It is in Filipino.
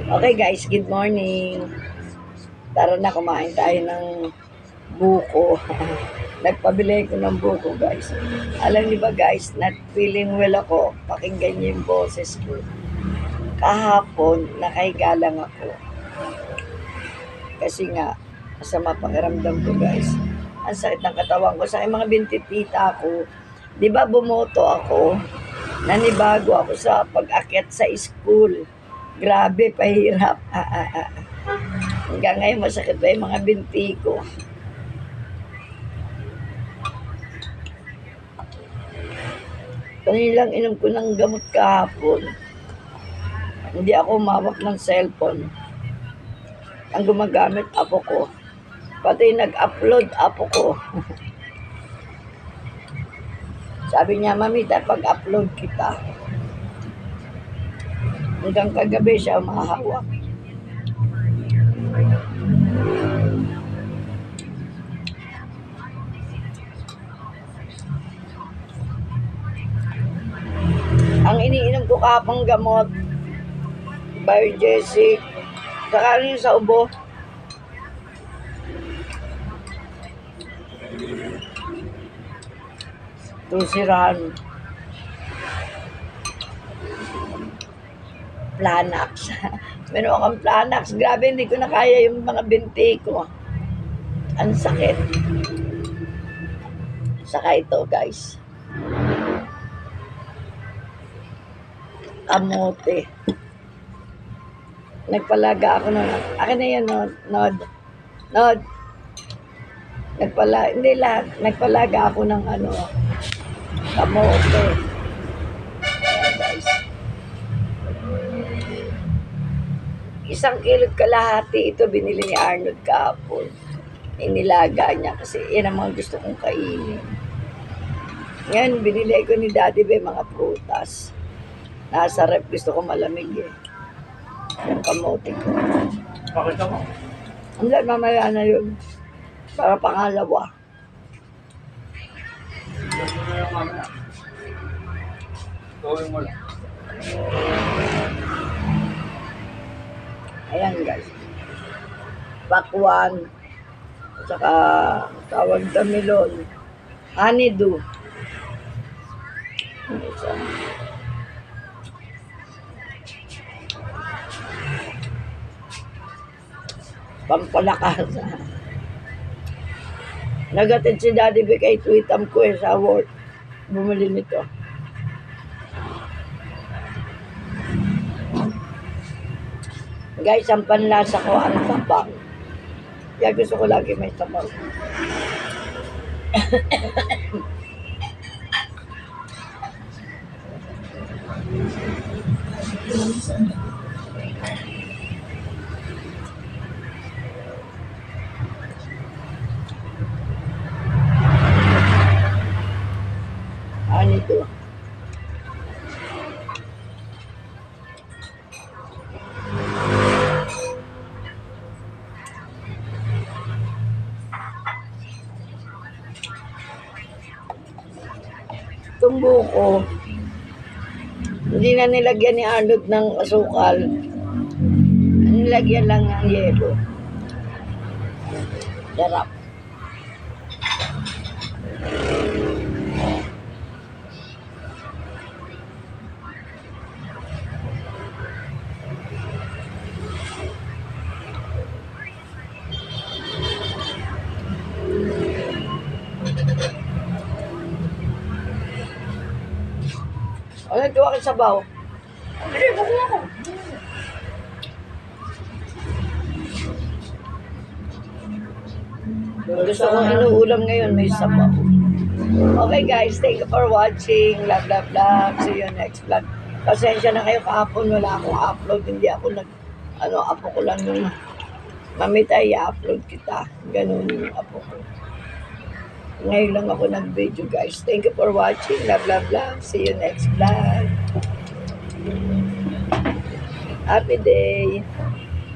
Okay guys, good morning. Tara na, kumain tayo ng buko. Nagpabili ko ng buko guys. Alam niyo ba guys, not feeling well ako. Pakinggan niyo yung boses ko. Kahapon, nakahiga lang ako. Kasi nga, masama pakiramdam ko guys. Ang sakit ng katawan ko. Sa aking mga bintitita ko, di ba bumoto ako? Nanibago ako sa pag-akyat sa school. Grabe, pahirap. Hanggang ngayon masakit pa yung mga binti ko. Kanilang inom ko ng gamot kahapon. Hindi ako umawak ng cellphone. Ang gumagamit apo ko. Pati nag-upload apo ko. Sabi niya, Mami, pag-upload kita. Hanggang kagabi siya umahawak. Ang iniinom ko kapang gamot, Biogesic, saka rin sa ubo. Tusiran. Planax. Meron akong Planax. Grabe, hindi ko na kaya yung mga binti ko. Ang sakit. Saka ito, guys. Kamote. Nagpalaga ako na. Akin na yan, Nod. Nod. Hindi lahat. Nagpalaga ako ng kamote. Ayan, guys. 1 kilot kalahati ito binili ni Arnold kahapon. Inilaga niya kasi yan ang mga gusto kong kainin. Ngayon, binili ko ni Daddy Be mga prutas. Nasa rep, gusto ko malamig eh. Yung kamote ko. Pakita mo. Hanggang mamaya na yun. Para pangalawa. Ito na yung mamaya. Gawin mo lang. Ayan guys. Pakwan. Saka tawag na melon. Honeydew. Isa. Pampalakas. Nagatid si Daddy B kay tweetam ko sa work. Bumili nito. Guys, ang panlasa ko ang tabang. Kaya gusto ko lagi may tabang. Ano ito? Itong buko, hindi na nilagyan ni Arnold ng asukal. Nilagyan lang ng yelo. Sarap. Ano ito aking sabaw? Hindi, kukuha ko. Gusto kong inuulam ngayon, may sabaw. Okay guys, thank you for watching. Love, love, love. See you next vlog. Pasensya na kayo kahapon, wala akong upload. Hindi ako apo ko lang yung mamitay, i-upload kita. Ganun yung apo ko. Ngayon lang ako nag-video guys. Thank you for watching. Love, love, love. See you next vlog. Happy day.